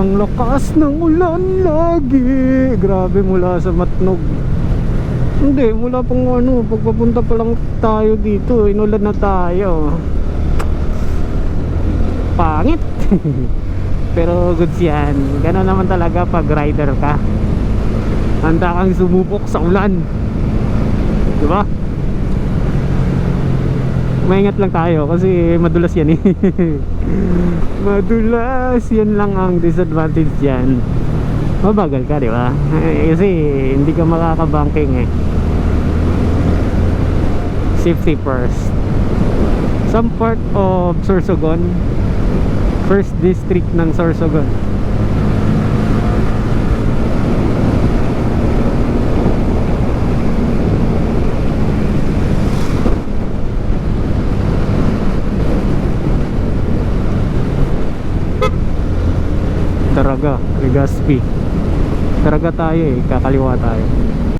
Ang lakas ng ulan lagi. Grabe, mula sa Matnog. Hindi, mula pang ano, pagpapunta pa lang tayo dito, inulan na tayo. Pangit. Pero goods yan. Gano'n naman talaga pag rider ka. Handa kang sumubok sa ulan, diba? Maingat lang tayo kasi madulas yan eh. Madulas, yan lang ang disadvantage dyan. Mabagal ka, diba? Kasi hindi ka makakabanking eh. Safety first. Some part of Sorsogon, first district ng Sorsogon. Taraga, Legazpi. Taraga tayo eh, kakaliwa tayo.